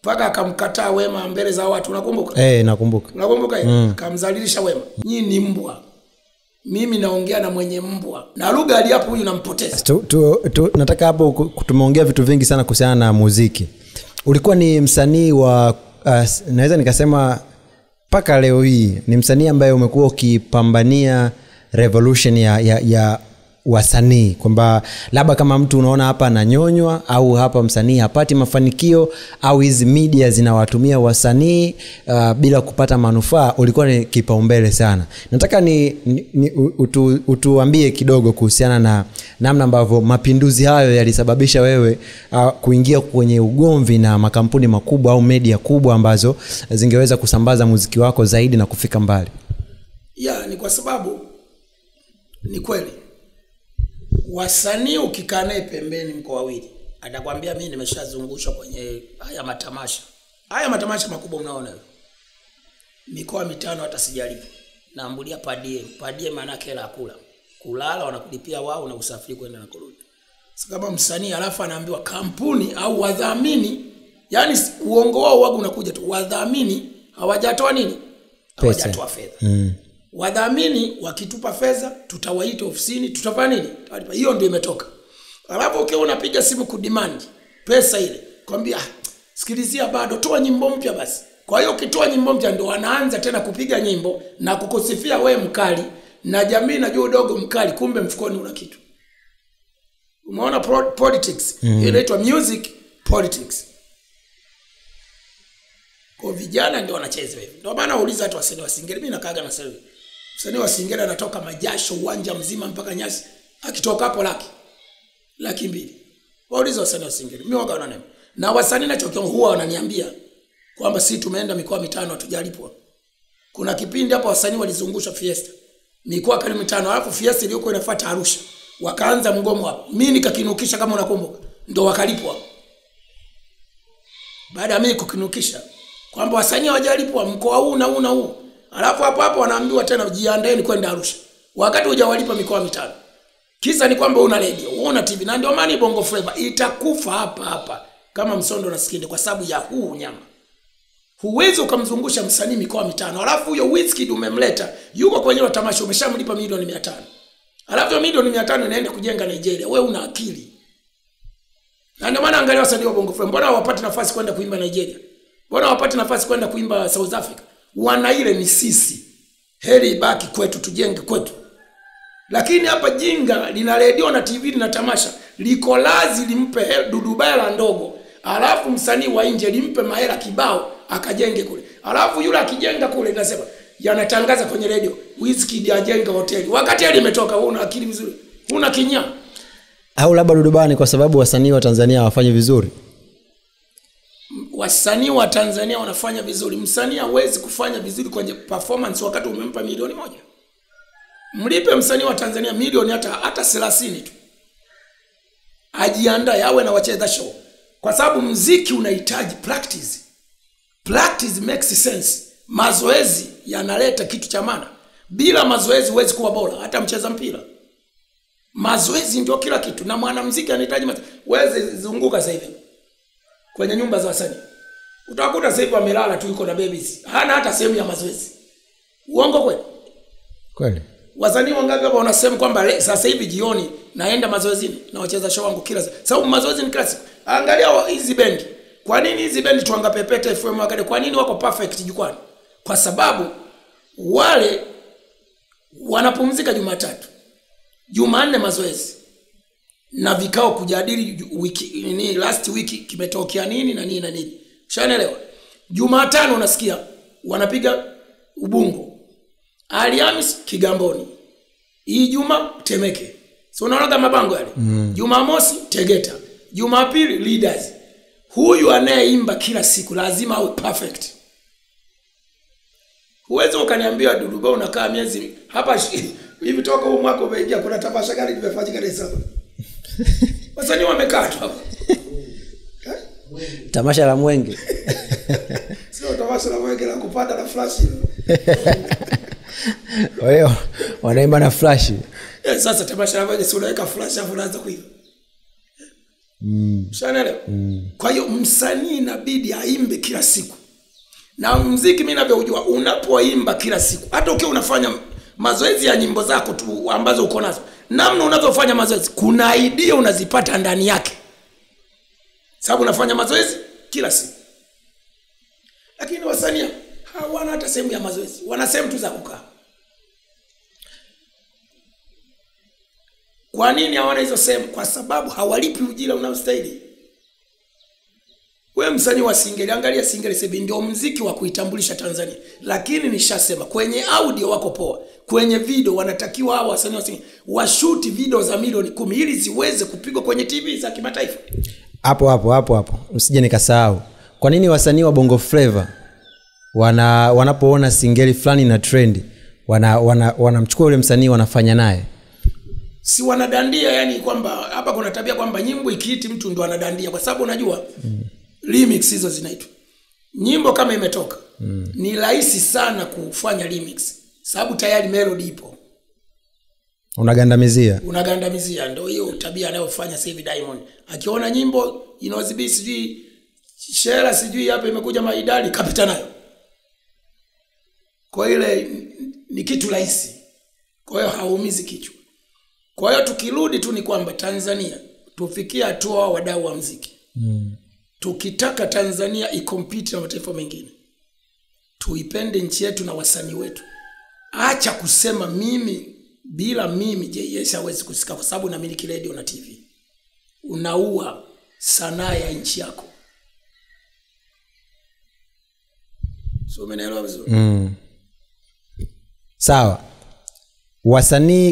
Paka akamkataa Wema mbele za watu, unakumbuka? Nakumbuka. Unakumbuka? Kamzalilisha Wema. Nyinyi ni mbwa. Mimi naongea na mwenye mbwa. Na lugha aliapo huyu nampoteza. Nataka hapo tumeongea vitu vingi sana kuhusiana na muziki. Ulikuwa ni msanii wa naweza nikasema paka leo hii ni msanii ambaye umekuwa ukipambania revolution ya wasanii, kwamba labda kama mtu unaona hapa ananyonywa au hapa msanii hapati mafanikio au hizi media zinawatumia wasanii bila kupata manufaa, ulikuwa ni kipaumbele sana. Nataka utuambie kidogo kuhusiana na namna ambavyo mapinduzi hayo yalisababisha wewe kuingia kwenye ugomvi na makampuni makubwa au media kubwa ambazo zingeweza kusambaza muziki wako zaidi na kufika mbali. Ni kwa sababu ni kweli wasanii ukikaa naye pembeni mko wawili atakwambia mimi nimeshazungushwa kwenye haya matamasha. Haya matamasha makubwa unaona wewe. Mikoa 5 hata sijalipo. Naambulia padie maana yake la kula. Kulala wanakulipia wao na usafiri kwenda na kurudi. Sasa kama msanii alafu anaambiwa kampuni au wadhamini, yani uongo wao wagu unakuja tu, wadhamini hawajatoa nini? Hawajatoa fedha. Wadhamini wakitupa fedha tutawaita ofisini, tutafanya nini? Hiyo ndio imetoka. Alafu ukiwa unapiga simu kudemand pesa ile, kwambia sikilizia bado toa nyimbo mpya basi. Kwa hiyo ukitoa nyimbo mpya ndio wanaanza tena kupiga nyimbo na kukusifia wewe mkali na jamii najua udogo mkali, kumbe mfukoni una kitu. Umeona politics? Inaitwa music politics. Kwa vijana ndio wanacheza hivi. Ndio maana uuliza watu wasanii wa Singeli, mimi nakaaga na sasa. Msanii wa Singeli anatoka majasho uwanja mzima mpaka nyasi, akitoka hapo laki 2. Wauliza wasanii wa Singeli, mimi waga wananema. Na wasanii nachokiona huwa wananiambia kwamba sisi tumeenda mikoa 5 hatujalipwa. Kuna kipindi hapo wasanii walizungusha Fiesta mikoa karibu 5, alafu Fiesta iliyokuwa inafuata Arusha wakaanza mgomo hapo. Mimi nikakinukisha kama unakumbuka, ndio wakalipwa. Baada ya mimi kukinukisha kwamba wasanii hawajalipwa mkoa huu na huu na huu, alafu hapo wanaambiwa tena jiandaeni kwenda Arusha wakati hujawalipa mikoa 5. Kisa ni kwamba una radio, una TV, na ndio maana Bongo Flava itakufa hapa kama Msondo na Skinde kwa sababu ya huu nyama. Huwezi ukamzungusha msanii mikoa 5, alafu huyo Wizkid umemleta yuko kwenye tamasha umeshamlipa milioni 500. Alafu hiyo milioni 500 inaenda kujenga Nigeria. Wewe una akili? Na ndio maana angalia wasanii wa Bongo Flava, mbona hawapati nafasi kwenda kuimba Nigeria? Mbona hawapati nafasi kwenda kuimba South Africa? Wana ile ni sisi. Heri ibaki kwetu, tujenge kwetu. Lakini hapa jinga lina radio na TV na tamasha, liko lazi limpe dudubaya ndogo. Alafu msanii wa nje limpe mahela kibao akajenge kule. Alafu yule akijenga kule inasema yanatangaza kwenye radio Wizkid ajenga hoteli. Wakati ile imetoka, wewe una akili vizuri. Una kinya. Au labda dudubani kwa sababu wasanii wa Tanzania hawafanyi vizuri. Wasanii wa Tanzania wanafanya vizuri. Msanii hawezi kufanya vizuri kwenye performance wakati umempa milioni 1. Mlipe msanii wa Tanzania milioni hata 30 tu. Ajiandae awe na wacheza show. Kwa sababu muziki unahitaji practice. Practice makes sense. Mazoezi yanaleta kitu cha maana. Bila mazoezi huwezi kuwa bora hata mcheza mpira. Mazoezi ndio kila kitu, na mwanamuziki anahitaji wewe zunguka sasa hivi kwenye nyumba za wasanii. Utakuta sasa hivi amelala tu yuko na babies. Hana hata sehemu ya mazoezi. Uongo kweli? Kweli. Wasanii wangapi hapa wanasema kwamba sasa hivi jioni naenda mazoezini na wacheza show wangu kila siku. Sababu mazoezi ni kila siku. Angalia hizi bendi. Kwa nini hizi bendi Twanga Pepeta FM wakati kwa nini wako perfect jukwani? Kwa sababu wale wanapumzika Jumatatu. Jumanne mazoezi. Na vikao kujadili wiki last week kimetokea nini na nini na nini. Ushaelewa? Jumatano unasikia wanapiga Ubungo. Alhamisi Kigamboni. Ijumaa Temeke. So unaona mabango yale. Jumamosi Tegeta. Jumapili Leaders. Huyu anayeimba kila siku lazima awe perfect. Huwezi ukaniambia Duduba unakaa miezi hapa hivi toka huu mwaka umeingia kuna tamasha gani limefanyika Dar es Salaam? Wasanii wamekaa tu hapo. Tamasha la Mwenge. Sio tamasha la Mwenge la kupanda na flash. Wao wanaimba na flash. Sasa tamasha la Mwenge si unaweka flash hapo unaanza kuimba. Ushanaelewa? Kwa hiyo msanii inabidi aimbe kila siku. Na muziki mimi ninavyojua, unapoimba kila siku, hata ukiwa unafanya mazoezi ya nyimbo zako tu ambazo uko nazo, namna unavyofanya mazoezi, kuna idea unazipata ndani yake, sababu unafanya mazoezi kila siku. Lakini wasanii hawana hata sehemu ya mazoezi, wana sehemu tu za kukaa. Kwa nini hawana hizo sehemu? Kwa sababu hawalipi ujira unaostahili. Wewe msanii wa Singeli, angalia Singeli Sebi ndio muziki wa kuitambulisha Tanzania. Lakini nishasema kwenye audio wako poa. Kwenye video wanatakiwa hao wasanii wa Singeli washuti video za milioni 10 ili ziweze kupigwa kwenye TV za kimataifa. Hapo. Msije nikasahau. Kwa nini wasanii wa Bongo Flava wanapoona Singeli fulani na trend wanamchukua yule msanii wanafanya naye? Si wanadandia, yani kwamba hapa kuna tabia kwamba nyimbo ikiiti mtu ndo anadandia, kwa sababu unajua remix hizo zinaitwa. Nyimbo kama imetoka ni rahisi sana kufanya remix sababu tayari melody ipo. Unagandamizia, ndio hiyo tabia anayofanya sasa hivi Diamond. Akiona nyimbo inaozibisi sijui Shera sijui hapa imekuja Maidali kapita nayo. Kwa ile ni kitu rahisi. Kwa hiyo hauumizi kichwa. Kwa hiyo tukirudi tu ni kwamba Tanzania tufikia hatua wadau wa muziki. Tukitaka Tanzania ikompete na mataifa mengine, tuipende nchi yetu na wasanii wetu. Acha kusema mimi bila mimi JS hawezi kusika, kwa sababu namiliki radio na TV. Unaua sanaa ya nchi yako. So umeelewa vizuri? Sawa.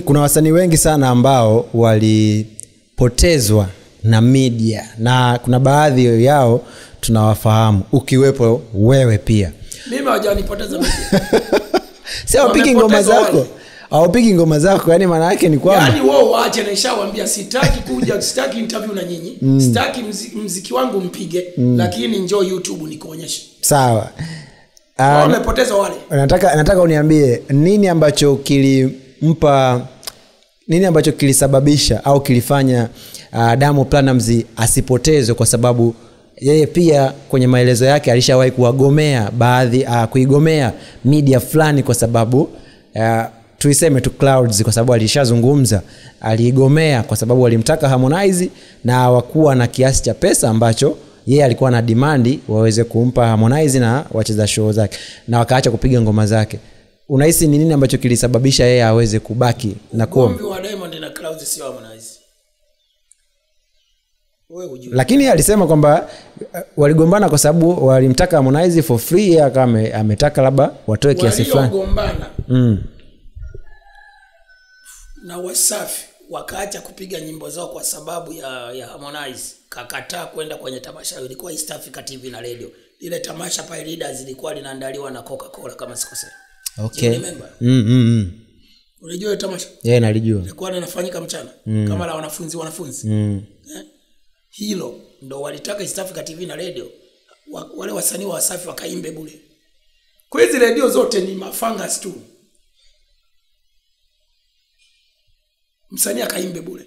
Kuna wasanii wengi sana ambao walipotezwa na media, na kuna baadhi yao tunawafahamu, ukiwepo wewe pia. Mimi hawajanipoteza media. Sio wapigi ngoma zako. Hawapigi ngoma zako, yani maana yake ni kwamba yani wao waache, na nishawaambia sitaki kuja, sitaki interview na nyinyi, sitaki muziki wangu mpige, lakini njoo YouTube nikuonyeshe. Sawa. Wamepoteza wale. Nataka uniambie nini ambacho kilisababisha au kilifanya Diamond Platnumz asipotezwe, kwa sababu yeye pia kwenye maelezo yake alishawahi kuigomea media fulani, kwa sababu tuiseme tu Clouds, kwa sababu alishazungumza aliigomea kwa sababu walimtaka Harmonize na hawakuwa na kiasi cha pesa ambacho yeye alikuwa na demand waweze kumpa Harmonize na wacheza show zake, na wakaacha kupiga ngoma zake. Unahisi ni nini ambacho kilisababisha yeye aweze kubaki na kuomba? Ngomvi wa Diamond na Clouds sio Harmonize. Wewe hujui. Lakini alisema kwamba waligombana kwa sababu walimtaka Harmonize for free, kama ametaka labda watoe kiasi fulani. Waligombana. Na Wasafi wakaacha kupiga nyimbo zao kwa sababu ya Harmonize. Kakataa kwenda kwenye tamasha, ilikuwa East Africa TV na radio. Ile tamasha pale Leaders ilikuwa linaandaliwa na Coca-Cola kama sikosea. Okay. Unajua tamasha? Yeah, nalijua. Ilikuwa linafanyika mchana kama la wanafunzi. Hilo ndo walitaka East Africa TV na radio. Wale wasanii wa Wasafi wakaimbe bure. Kwa hizo radio zote ni mafangas tu. Msanii akaimbe bure.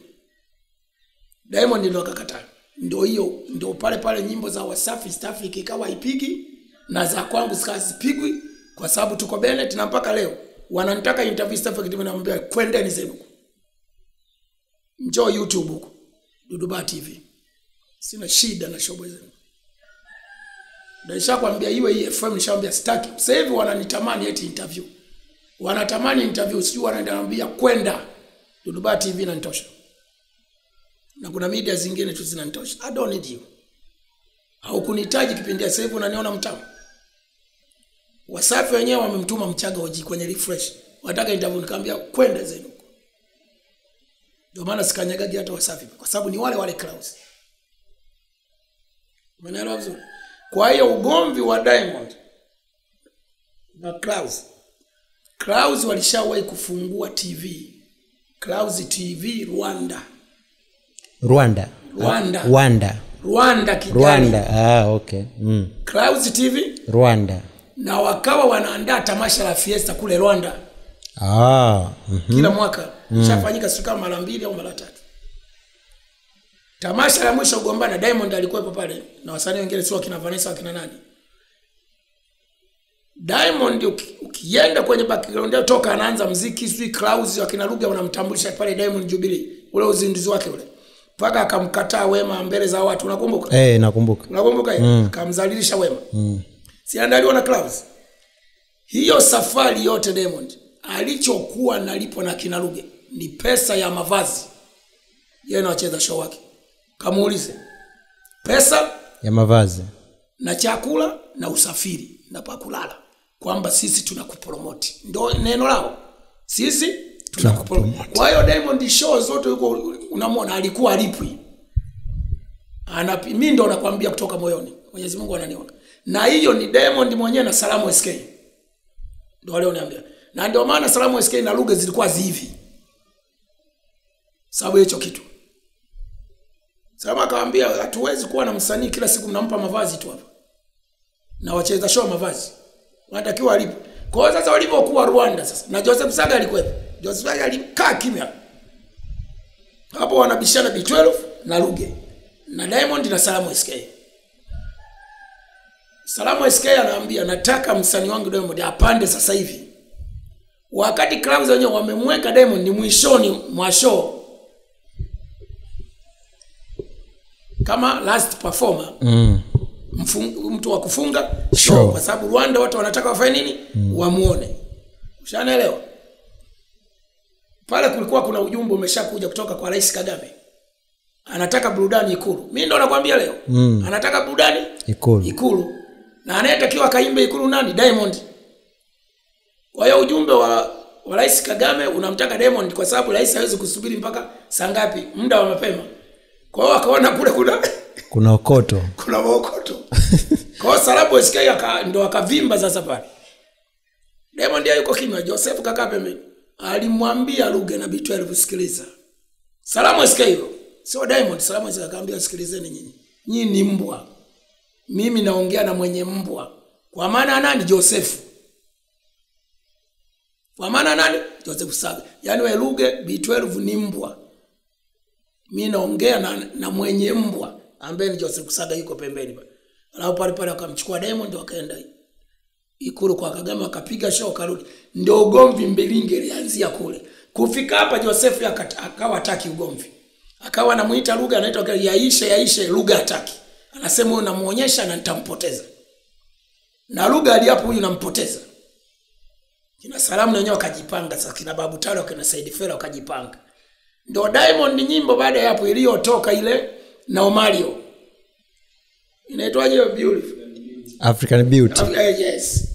Diamond ndo akakataa. Ndio pale nyimbo za Wasafi East Africa ikawa ipigi na za kwangu zikazipigwi, kwa sababu tuko Bennett, na mpaka leo wananitaka interview East Africa TV, naambia kwendeni zenu huko. Njoo YouTube huko. Duduba TV. Sina shida na show zenu. Ndio nishakwambia iwe FM, nishaambia sitaki. Sasa hivi wananitamani eti interview. Wanatamani interview, sio wananiambia kwenda Duduba TV na nitosha. Na kuna media zingine tu zinanitosha. I don't need you. Au kunihitaji kipindi sasa hivi unaniona mtamu. Wasafi wenyewe wamemtuma Mchaga Oji kwenye refresh. Wataka interview, nikamwambia kwenda zenu huko. Ndio maana sikanyagaji hata Wasafi, kwa sababu ni wale Clouds. Umeelewa vizuri? Kwa hiyo ugomvi wa Diamond na Clouds walishawahi kufungua TV. Clouds TV Rwanda. Okay. Clouds TV Rwanda. Na wakawa wanaandaa tamasha la Fiesta kule Rwanda. Kila mwaka. Shafanyika siku kama mara 2 au mara 3. Tamasha la mwisho kugombana Diamond alikuwepo pale na wasanii wengine sio kina Vanessa wakina nani. Diamond ukienda kwenye background yao toka anaanza muziki sui Clouds wakina Ruge wanamtambulisha pale Diamond Jubilee ule uzinduzi wake ule. Paka akamkataa Wema mbele za watu unakumbuka? Nakumbuka. Unakumbuka akamdhalilisha Wema. Si andaliwa na Clouds. Hiyo safari yote Diamond alichokuwa nalipo na kina Ruge ni pesa ya mavazi. Yeye anacheza show wake. Kamuulize. Pesa ya mavazi na chakula na usafiri na pa kulala. Kwamba sisi tunakupromote. Ndio neno lao. Sisi tunakupromote. Kwa hiyo Diamond show zote yuko unamwona alikuwa alipwi. Mimi ndo nakwambia kutoka moyoni. Mwenyezi Mungu ananiona. Na hiyo ni Diamond mwenyewe na Salamu SK. Ndio wale uniambia. Na ndio maana Salamu SK na Ruge zilikuwa zivi. Sababu hicho kitu. Salama akamwambia hatuwezi kuwa na msanii kila siku mnampa mavazi tu hapa. Na wacheza show mavazi. Wanatakiwa alipo. Kwa hiyo sasa walipokuwa Rwanda sasa na Joseph Saga alikuwepo. Joseph Saga alikaa kimya. Hapo wanabishana B12 na Ruge. Na Diamond na Salamu SK. Salamu SK anaambia nataka msanii wangu Diamond apande sasa hivi. Wakati Clouds wenyewe wamemweka Diamond ni mwishoni mwa show. Kama last performer. Mtu wa kufunga show kwa sababu Rwanda watu wanataka wafanye nini? Wamuone. Ushanaelewa? Pale kulikuwa kuna ujumbe umeshakuja kutoka kwa Rais Kagame. Anataka burudani Ikulu. Mimi ndo nakwambia leo. Anataka burudani Ikulu. Na anayetakiwa kaimbe Ikulu nani? Diamond. Kwa hiyo ujumbe wa Rais Kagame unamtaka Diamond kwa sababu rais hawezi kusubiri mpaka saa ngapi? Muda wa mapema. Kwa hiyo akaona kule kuna okoto. Kuna okoto. Kwa hiyo Salamu SK ndo akavimba sasa pale. Diamond yuko kimya, Joseph kakaa pembeni. Alimwambia Ruge na B12 sikiliza. Salamu SK hiyo. Sio Diamond, Salamu SK akamwambia sikilizeni nyinyi. Nyinyi ni mbwa. Mimi naongea na mwenye mbwa. Kwa maana nani? Joseph. Kwa maana nani? Joseph Saga. Yaani wewe Ruge B12 ni mbwa. Mimi naongea na mwenye mbwa ambaye ni Joseph Saga yuko pembeni pale. Alafu pale akamchukua Diamond wakaenda Ikulu kwa Kagame wakapiga show karudi. Ndio ugomvi Mbilinge ilianzia kule. Kufika hapa Joseph akawa hataki ugomvi. Akawa anamuita Ruge anaitwa yaishe Ruge hataki. Anasema wewe unamuonyesha na nitampoteza. Na Ruge aliapo huyu nampoteza. Kina Salamu na wenyewe wakajipanga sasa kina Babu Tale wakina Said Fela wakajipanga. Ndio Diamond nyimbo baada ya hapo iliyotoka ile na Omario. Inaitwaje Beautiful? African Beauty. Yes.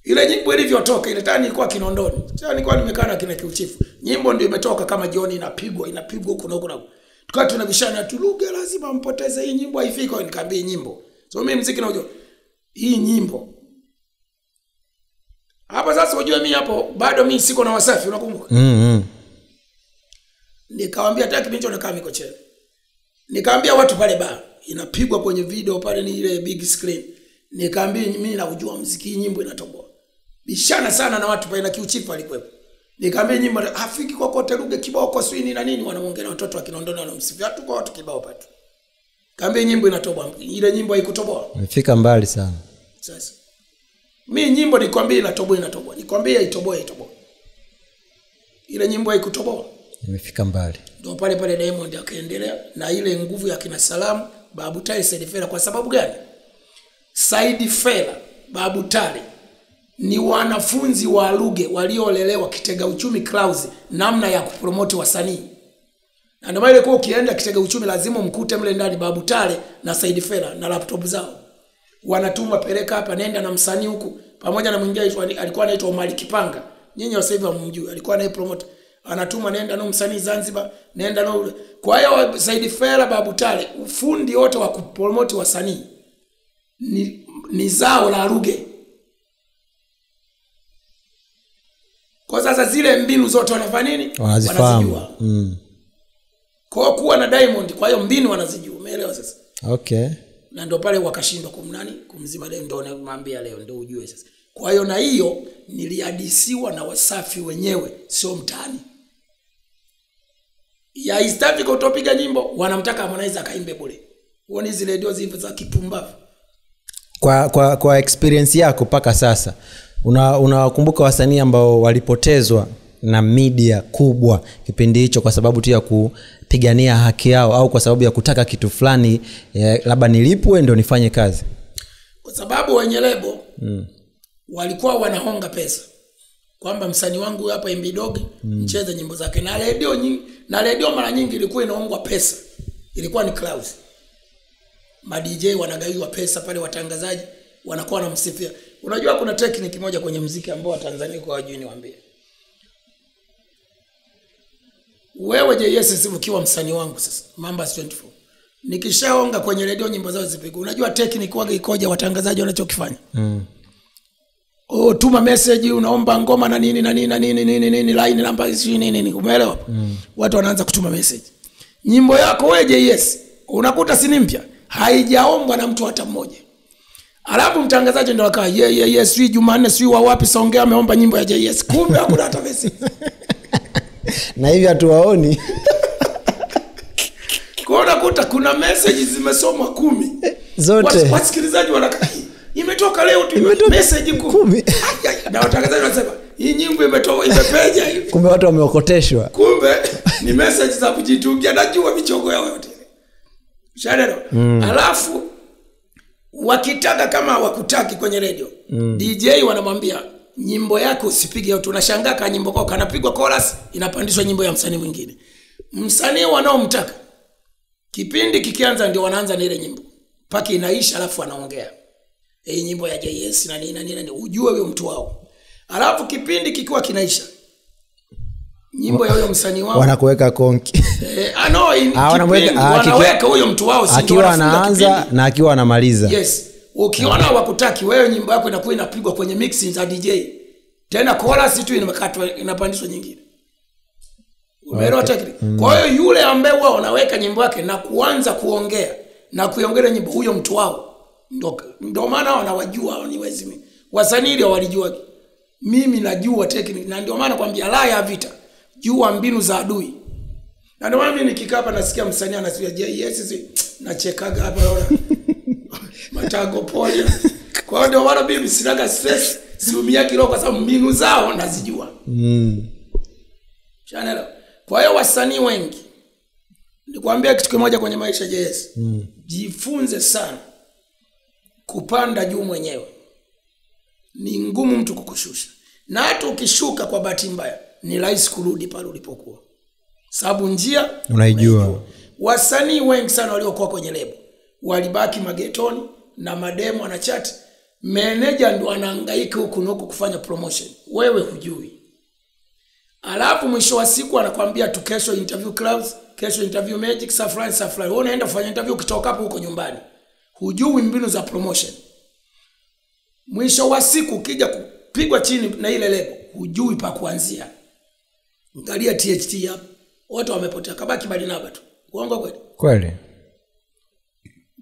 Ile nyimbo ilivyotoka ile tani ilikuwa Kinondoni. Sasa nilikuwa nimekaa na kina Kiuchifu. Nyimbo ndio imetoka kama jioni inapigwa huko na huko. Tukawa tunabishana tu Ruge lazima mpoteze hii nyimbo haifiki nikamwambia nyimbo. So mimi muziki naujua. Hii nyimbo. Hapa sasa unajua mimi hapo bado mimi siko na Wasafi unakumbuka? Nikamwambia hata kipindi hicho nakaa Mikocheni. Nikamwambia watu pale ba inapigwa kwenye video pale ni ile big screen. Nikamwambia mimi naujua muziki nyimbo inatoboa. Bishana sana na watu pale na Kiuchifu alikuwepo. Nikamwambia nyimbo hafiki kwa kote Ruge kibao kwa swini na nini wanaongea na watoto wa Kinondoni wanamsifia tu kwa watu kibao pale. Nikamwambia nyimbo inatoboa. Ile nyimbo haikutoboa. Imefika mbali sana. Sasa mimi nyimbo nikwambia inatoboa. Nikwambia itoboe. Ile nyimbo haikutoboa. Imefika mbali. Ndio pale Diamond akaendelea na ile nguvu ya kina Salamu, Babu Tale, Said Fela. Kwa sababu gani? Said Fela, Babu Tale ni wanafunzi wa Ruge waliolelewa Kitega Uchumi Clouds namna ya kupromote wasanii. Na ndio maana kwa ukienda Kitega Uchumi lazima mkute mle ndani Babu Tale na Said Fela na laptop zao. Wanatuma peleka hapa nenda na msanii huku pamoja na mwingine alikuwa anaitwa Omari Kipanga. Nyinyi sasa hivi hamjui, alikuwa anaye promote. Anatuma nenda na msanii Zanzibar, nenda na ule. Kwa hiyo Said Fela, Babu Tale, ufundi wote wa kupromote wasanii ni zao la Ruge. Kwa sasa zile mbinu zote wanafanya nini? Wanazijua. Kwa kuwa na Diamond, kwa hiyo mbinu wanazijua. Umeelewa sasa? Okay. Na ndio pale wakashindwa kumzima leo ndio namwambia leo ndio ujue sasa. Kwa hiyo na hiyo nilihadisiwa na Wasafi wenyewe sio mtaani. ya East Africa utopiga nyimbo wanamtaka Harmonize akaimbe bure. Uone hizi radio zipo za kipumbavu. Kwa experience yako paka sasa unawakumbuka wasanii ambao walipotezwa na media kubwa kipindi hicho kwa sababu tu ya kupigania haki yao au kwa sababu ya kutaka kitu fulani labda nilipwe ndio nifanye kazi? Kwa sababu wenye lebo walikuwa wanahonga pesa kwamba msanii wangu hapa Imbi Dog mcheze nyimbo zake, na radio mara nyingi ilikuwa inaongwa pesa, ilikuwa ni Clouds. Ma DJ wanagaiwa pesa pale, watangazaji wanakuwa wanamsifia. Unajua kuna technique moja kwenye muziki ambao Tanzania kwa wajui niwaambie. Wewe JS ukiwa msanii wangu sasa Mambas 24, nikishaonga kwenye radio nyimbo zao zipigwe, unajua technique waga ikoja watangazaji wanachokifanya? Tuma message unaomba ngoma na nini line namba nini, umeelewa? Watu wanaanza kutuma message. Nyimbo yako wewe JS unakuta si mpya, haijaombwa na mtu hata mmoja. Alafu mtangazaji ndio akaa yes sui Jumanne sui wa wapi Songea ameomba nyimbo ya JS, kumbe hakuna hata message. Na hivi hatuwaoni. Kwa unakuta kuna message zimesomwa 10 zote. Wasikilizaji wanakaa imetoka leo tu message 10. Na watangazaji wanasema hii nyimbo imetoka imepeja hivi. Kumbe watu wameokoteshwa. Kumbe ni message za kujitungia, najua michongo yao yote. Shadero. Alafu wakitaka kama wakutaki kwenye radio, DJ wanamwambia nyimbo yako usipige yote. Unashangaa ka nyimbo kwako kanapigwa chorus inapandishwa nyimbo ya msanii mwingine. Msanii wanaomtaka kipindi kikianza ndio wanaanza na ile nyimbo. Paki inaisha alafu anaongea. Nyimbo ya JS na nini ujue huyo mtu wao. Alafu kipindi kikiwa kinaisha, nyimbo ya huyo msanii wao wanakuweka konki. Wanaweka huyo mtu wao si ndio anaanza na akiwa anamaliza. Yes. Ukiona wakutaki wewe nyimbo yako inakuwa inapigwa kwenye mixing za DJ. Tena chorus tu inakatwa inapandishwa nyingine. Umeelewa technique? Kwa hiyo yule ambaye wao wanaweka nyimbo yake na kuanza kuongea na kuiongelea nyimbo huyo mtu wao ndio maana wanawajua niwezi mimi. Wasanii ndio walijua. Mimi najua technique na ndio maana kwambia la ya vita. Jua mbinu za adui. Na ndio maana mimi nikikaa hapa nasikia msanii anasema JS nachekaga hapa naona matago pole. Kwa hiyo ndio maana mimi sinaga stress, siumia kilo kwa sababu mbinu zao nazijua. Chanelo. Kwa hiyo wasanii wengi nikwambia kitu kimoja kwenye maisha JS. Jifunze sana kupanda juu mwenyewe. Ni ngumu mtu kukushusha. Na hata ukishuka kwa bahati mbaya ni rahisi kurudi pale ulipokuwa. Sababu njia unaijua. Wasanii wengi sana waliokuwa kwenye lebo walibaki magetoni na mademo na chat. Manager ndo anahangaika huku na huku kufanya promotion. Wewe hujui. Alafu mwisho wa siku anakuambia tu kesho interview Clouds, kesho interview Magic, Safran. Wewe unaenda kufanya interview ukitoka hapo huko nyumbani. Hujui mbinu za promotion. Mwisho wa siku ukija kupigwa chini na ile lebo, hujui pa kuanzia. Angalia THT hapo. Wote wamepotea, kabaki Barnaba tu. Uongo kweli? Kweli.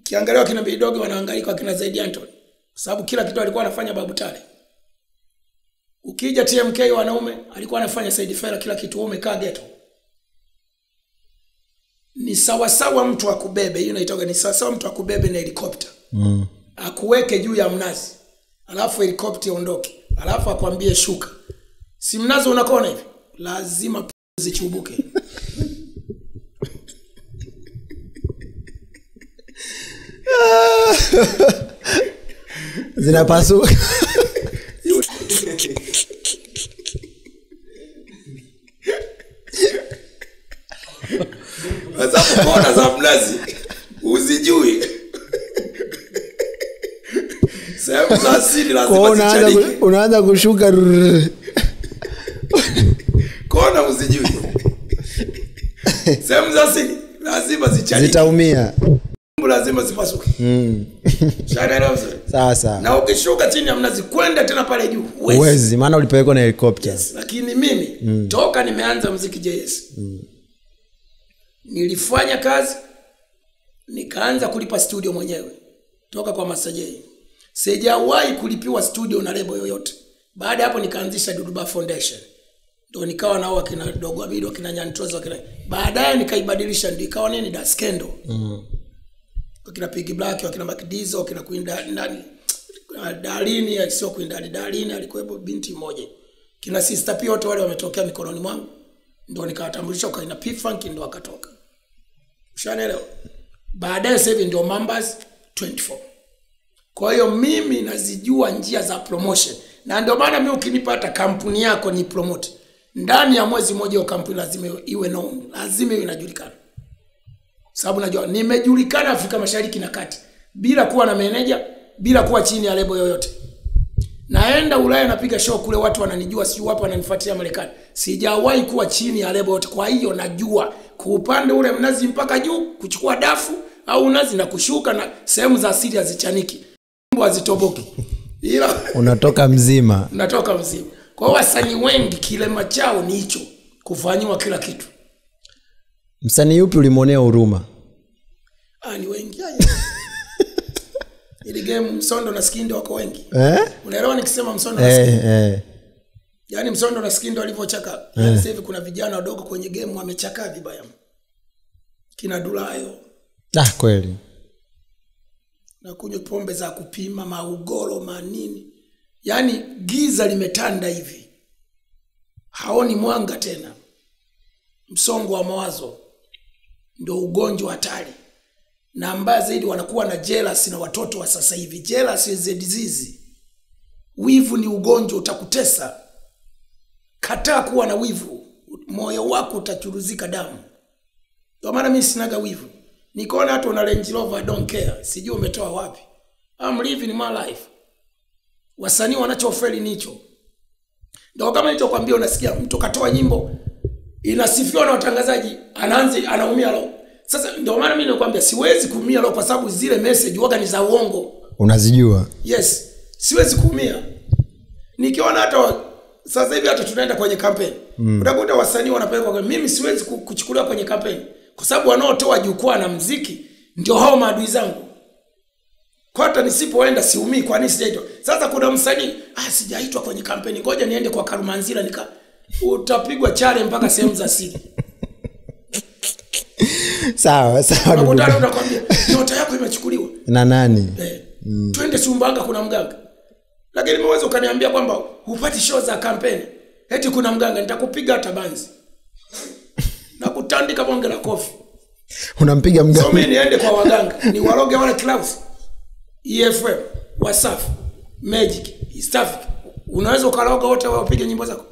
Kiangalia kina Bidogo wanahangaika kina Zaidi Anton. Sababu kila kitu alikuwa anafanya Babu Tale. Ukija TMK wanaume alikuwa anafanya Said Fela, kila kitu umekaa ghetto. Ni sawa sawa mtu akubebe, hiyo inaitwa ni sawa sawa mtu akubebe na helicopter. Akuweke juu ya mnazi. Alafu helicopter iondoke. Alafu akwambie shuka. Si mnazi unakona hivi? Lazima zichubuke. Zinapasuka. Sasa kona za mnazi uzijui. Sehemu za asili lazima zichanike. Unaanza kushuka. Kona uzijui. Sehemu za asili lazima zichanike. Zitaumia. Lazima zipasuke. Sasa. Na ukishuka chini ya mnazi kwenda tena pale juu huwezi, maana ulipelekwa na helicopter. Yes, lakini mimi toka nimeanza muziki JS. Nilifanya kazi nikaanza kulipa studio mwenyewe toka kwa Master J. Sijawahi kulipiwa studio na lebo yoyote. Baada hapo nikaanzisha Duduba Foundation. Ndio nikawa nao akina Dogo Abidi akina Nyantozo akina. Baadaye nikaibadilisha ndio ikawa nini Da Skendo. Akina Piggy Black akina Makidizo akina Kuinda ndani Dalini sio Kuinda Dalini alikuwepo binti mmoja. Kina Sister P wote wale wametokea mikononi mwangu. Ndio nikawatambulisha kwa ina P-Funk ndio akatoka. Ushaelewa? Baadaye sasa hivi ndio Mambas 24. Kwa hiyo mimi nazijua njia za promotion. Na ndio maana mimi ukinipata kampuni yako ni promote. Ndani ya mwezi mmoja hiyo kampuni lazima iwe known, lazima iwe inajulikana. Sababu najua nimejulikana Afrika Mashariki na Kati bila kuwa na manager, bila kuwa chini ya lebo yoyote. Naenda Ulaya napiga show kule watu wananijua, si wapo wananifuatia Marekani. Sijawahi kuwa chini ya lebo yote. Kwa hiyo najua kuupande ule mnazi mpaka juu, kuchukua dafu au nazi na kushuka na sehemu za asili hazichaniki. Mbwa hazitoboki. Ila unatoka mzima. Natoka mzima. Kwa hiyo wasanii wengi kilema chao ni hicho, kufanywa kila kitu. Msanii yupi ulimonea huruma? Ni wengi haya. Ile game Msondo na Skindo wako wengi. Unaelewa nikisema Msondo na Skindo? Yaani Msondo na Skindo walivyochaka. Sasa hivi kuna vijana wadogo kwenye game wamechaka vibaya. Kina Dulayo. Kweli. Na kunywa pombe za kupima maugoro manini. Yaani giza limetanda hivi. Haoni mwanga tena. Msongo wa mawazo ndio ugonjwa hatari. Na mbaya zaidi wanakuwa na jealous na watoto wa sasa hivi. Jealous is a disease. Wivu ni ugonjwa utakutesa. Kataa kuwa na wivu. Moyo wako utachuruzika damu. Ndio maana mimi sinaga wivu. Nikaona hata una Range Rover I don't care. Sijui umetoa wapi. I'm living my life. Wasanii wanachofeli nicho. Ndio kama nilichokuambia unasikia mtu katoa nyimbo inasifiwa na watangazaji anaumia roho. Sasa ndio maana mimi nakwambia siwezi kuumia roho kwa sababu zile message waga ni za uongo. Unazijua? Yes. Siwezi kuumia. Nikiona hata sasa hivi hata tunaenda kwenye campaign. Utakuta wasanii wanapelekwa kwa mimi siwezi kuchukuliwa kwenye campaign kwa sababu wanaotoa jukwaa na muziki ndio hao maadui zangu. Kwa hata nisipoenda siumii kwa nini sijaitwa. Sasa kuna msanii sijaitwa kwenye kampeni. Ngoja niende kwa Karumanzira utapigwa chale mpaka sehemu za siri. Sawa. Unakwambia nyota yako imechukuliwa. Na nani? Twende Sumbawanga kuna mganga. Lakini mwezi ukaniambia kwamba hupati show za kampeni. Eti kuna mganga nitakupiga hata banzi. Na kutandika bonge la kofi. Unampiga mganga. So mimi niende kwa waganga. Ni waroge wale Klaus. EFM, Wasafi, Magic, East Africa. Unaweza ukaloga wote wapige nyimbo zako.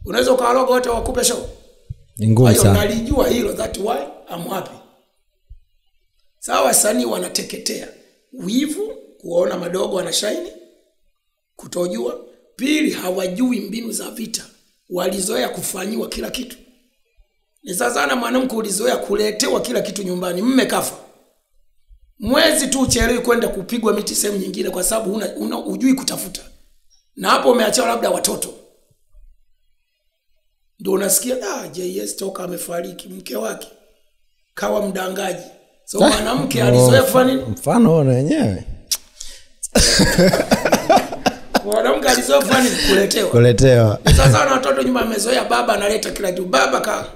Unaweza ukaloga wote wakupe show. Ni ngumu sana. Nalijua hilo, that why I'm happy. Sawa, wasanii wanateketea. Wivu, kuona madogo wanashine, kutojua. Pili, hawajui mbinu za vita. Walizoea kufanyiwa kila kitu. Ni sasa na mwanamke ulizoea kuletewa kila kitu nyumbani, mmekafa. Mwezi tu uchelewi kwenda kupigwa miti sehemu nyingine kwa sababu hujui kutafuta. Na hapo umeacha labda watoto. Ndio unasikia JS toka amefariki mke wake kawa mdangaji. So mwanamke alizoea kufanya nini? Mfano wenyewe. Mwanamke alizoea kufanya nini? Kuletewa. Sasa na watoto nyuma amezoea baba analeta kila kitu. Baba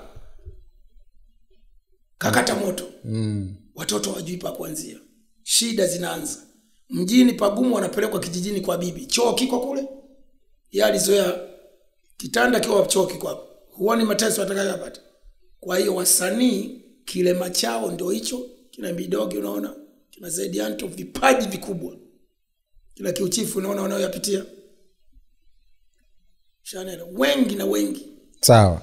kakata moto. Watoto hawajui pa kuanzia. Shida zinaanza. Mjini pagumu wanapelekwa kijijini kwa bibi. Choo kiko kule. Yeye alizoea kitanda kiwa choo kiko hapo. Huoni mateso atakayopata. Kwa hiyo wasanii kilema chao ndio hicho. Kina Bidogi unaona, kina Zedianto vipaji vikubwa. Kila Kiuchifu unaona wanayoyapitia. Chanel wengi na wengi. Sawa.